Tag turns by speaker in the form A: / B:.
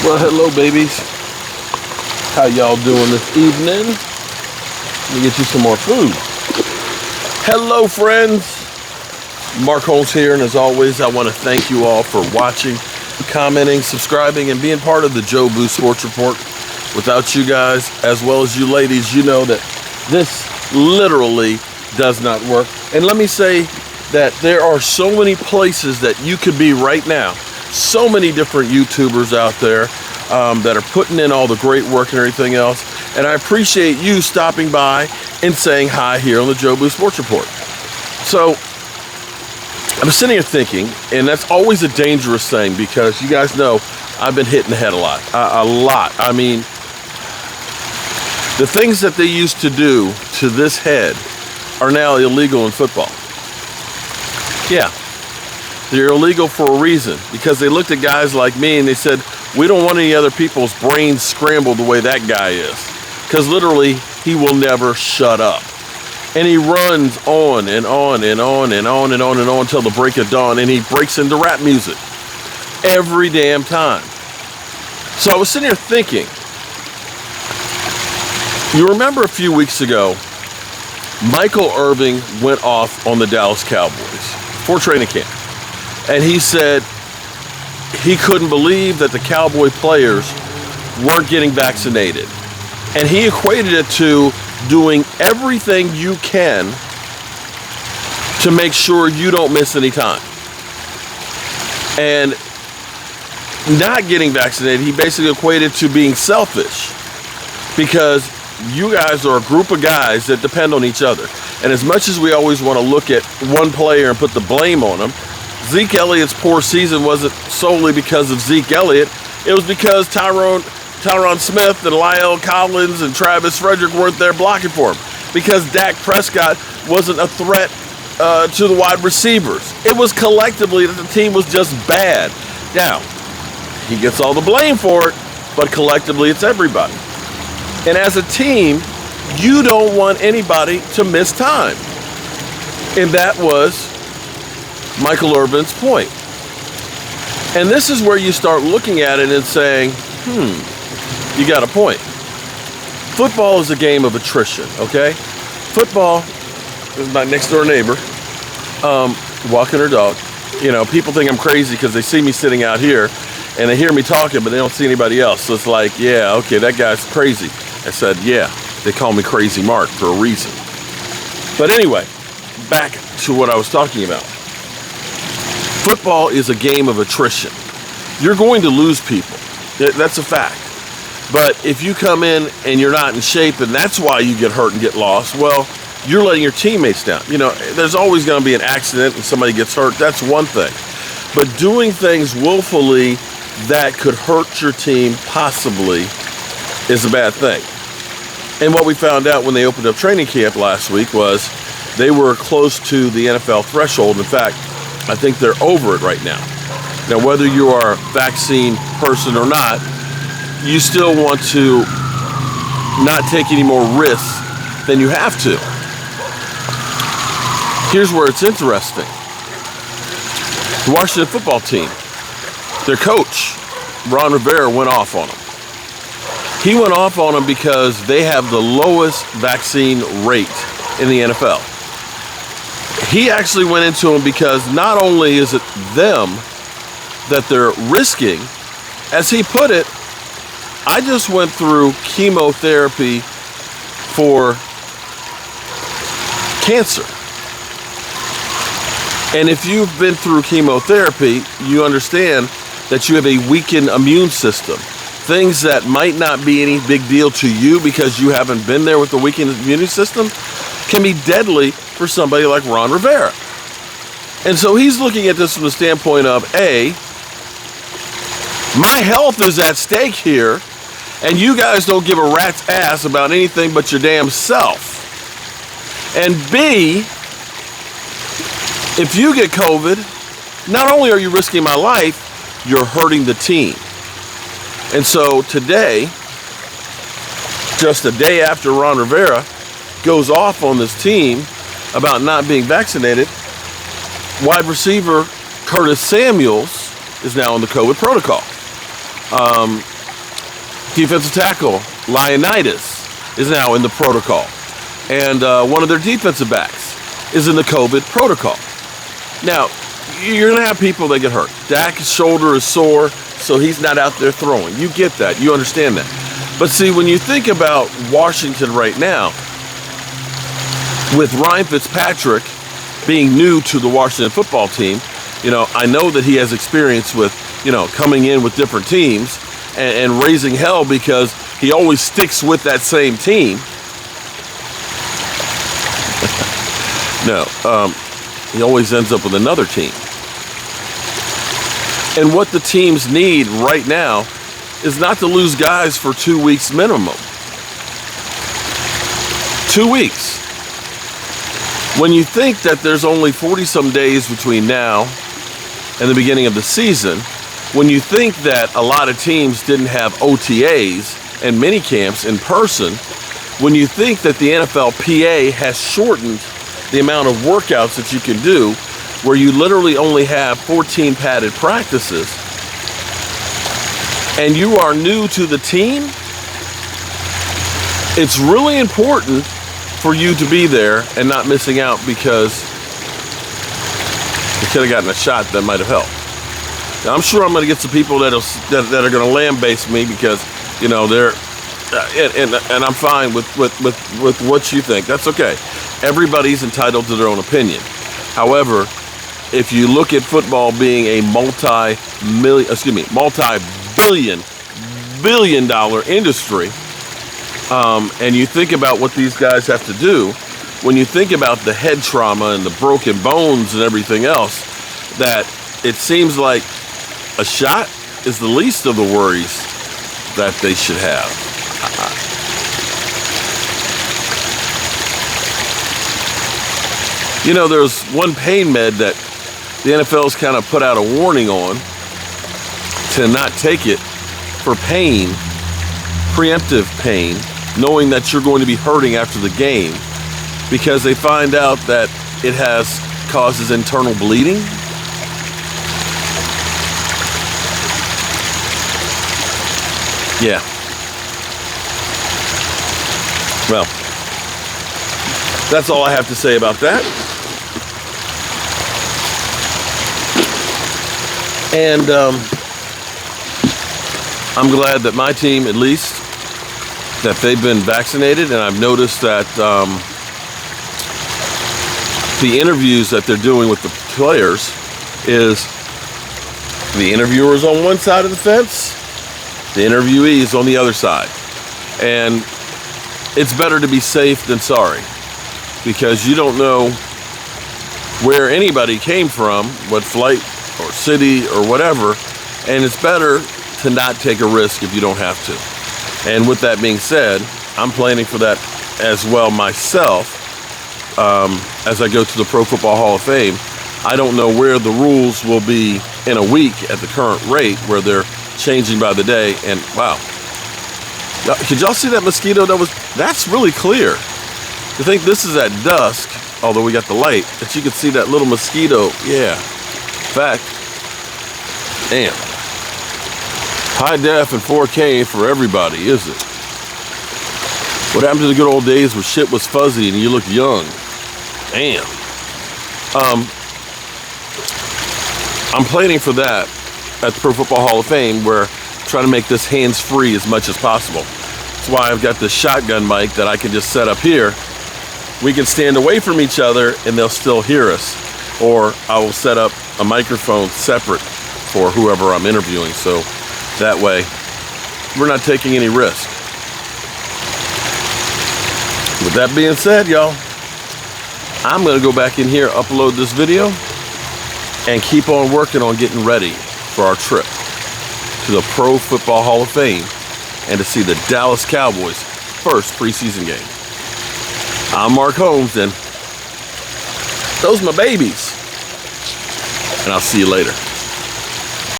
A: Well, hello, babies. How y'all doing this evening? Let me get you some more food. Hello, friends. Mark Holmes here, and as always, I want to thank you all for watching, commenting, subscribing, and being part of the Joe Boo Sports Report. Without you guys, as well as you ladies, you know that this literally does not work. And let me say that there are so many places that you could be right now. So many different YouTubers out there that are putting in all the great work and everything else. And I appreciate you stopping by and saying hi here on the Joe Boo Sports Report. So I'm sitting here thinking, and that's always a dangerous thing because you guys know I've been hit in the head a lot. I mean, the things that they used to do to this head are now illegal in football. Yeah. They're illegal for a reason, because they looked at guys like me and they said, we don't want any other people's brains scrambled the way that guy is. Because literally, he will never shut up. And he runs on and on and on and on and on and on until the break of dawn, and he breaks into rap music every damn time. So I was sitting here thinking, you remember a few weeks ago, Michael Irvin went off on the Dallas Cowboys for training camp. And he said he couldn't believe that the Cowboy players weren't getting vaccinated. And he equated it to doing everything you can to make sure you don't miss any time. And not getting vaccinated, he basically equated to being selfish, because you guys are a group of guys that depend on each other. And as much as we always want to look at one player and put the blame on him, Zeke Elliott's poor season wasn't solely because of Zeke Elliott. It was because Tyron Smith and Lyle Collins and Travis Frederick weren't there blocking for him. Because Dak Prescott wasn't a threat to the wide receivers. It was collectively that the team was just bad. Now, he gets all the blame for it, but collectively it's everybody. And as a team, you don't want anybody to miss time. And that was Michael Irvin's point. And this is where you start looking at it and saying, you got a point. Football is a game of attrition, okay? Football, this is my next door neighbor, walking her dog. You know, people think I'm crazy because they see me sitting out here and they hear me talking, but they don't see anybody else. So it's like, yeah, okay, that guy's crazy. I said, yeah, they call me Crazy Mark for a reason. But anyway, back to what I was talking about. Football is a game of attrition. You're going to lose people. That's a fact. But if you come in and you're not in shape and that's why you get hurt and get lost, well, you're letting your teammates down. You know, there's always going to be an accident and somebody gets hurt. That's one thing. But doing things willfully that could hurt your team possibly is a bad thing. And what we found out when they opened up training camp last week was they were close to the NFL threshold. In fact, I think they're over it right now. Now, whether you are a vaccine person or not, you still want to not take any more risks than you have to. Here's where it's interesting. The Washington football team, their coach, Ron Rivera, went off on them. He went off on them because they have the lowest vaccine rate in the NFL. He actually went into them because not only is it them that they're risking, as he put it, I just went through chemotherapy for cancer. And if you've been through chemotherapy, you understand that you have a weakened immune system. Things that might not be any big deal to you because you haven't been there with the weakened immune system can be deadly for somebody like Ron Rivera. And so he's looking at this from the standpoint of, A, my health is at stake here, and you guys don't give a rat's ass about anything but your damn self. And B, if you get COVID, not only are you risking my life, you're hurting the team. And so today, just a day after Ron Rivera goes off on this team about not being vaccinated, wide receiver Curtis Samuels is now on the COVID protocol. Defensive tackle Leonidas is now in the protocol. And one of their defensive backs is in the COVID protocol. Now, you're going to have people that get hurt. Dak's shoulder is sore, so he's not out there throwing. You get that. You understand that. But see, when you think about Washington right now, with Ryan Fitzpatrick being new to the Washington football team, I know that he has experience with, coming in with different teams and raising hell because he always sticks with that same team. No, he always ends up with another team. And what the teams need right now is not to lose guys for 2 weeks minimum. 2 weeks. When you think that there's only 40-some days between now and the beginning of the season, when you think that a lot of teams didn't have OTAs and mini camps in person, when you think that the NFLPA has shortened the amount of workouts that you can do, where you literally only have 14 padded practices, and you are new to the team, it's really important for you to be there and not missing out, because you could have gotten a shot that might have helped. Now, I'm sure I'm going to get some people that are going to lambaste me because, they're, and I'm fine with what you think. That's okay. Everybody's entitled to their own opinion. However, if you look at football being a multi-billion dollar industry, and you think about what these guys have to do, when you think about the head trauma and the broken bones and everything else, that it seems like a shot is the least of the worries that they should have. There's one pain med that the NFL's kind of put out a warning on to not take it for pain, preemptive pain, knowing that you're going to be hurting after the game, because they find out that it causes internal bleeding. Yeah. Well, that's all I have to say about that. And I'm glad that my team, at least, that they've been vaccinated. And I've noticed that the interviews that they're doing with the players is the interviewer's on one side of the fence, the interviewee is on the other side. And it's better to be safe than sorry, because you don't know where anybody came from, what flight or city or whatever, and it's better to not take a risk if you don't have to. And with that being said, I'm planning for that as well myself. As I go to the Pro Football Hall of Fame, I don't know where the rules will be in a week at the current rate, where they're changing by the day. And wow, could y'all see that mosquito? That's really clear. You think this is at dusk, although we got the light, that you could see that little mosquito. Yeah. In fact, damn. High def and 4K for everybody, is it? What happened to the good old days where shit was fuzzy and you looked young? Damn. I'm planning for that at the Pro Football Hall of Fame, where I'm trying to make this hands-free as much as possible. That's why I've got this shotgun mic that I can just set up here. We can stand away from each other and they'll still hear us. Or I will set up a microphone separate for whoever I'm interviewing, so that way we're not taking any risk. With that being said, y'all, I'm going to go back in here, upload this video, and keep on working on getting ready for our trip to the Pro Football Hall of Fame and to see the Dallas Cowboys' first preseason game. I'm Mark Holmes, and those are my babies. And I'll see you later.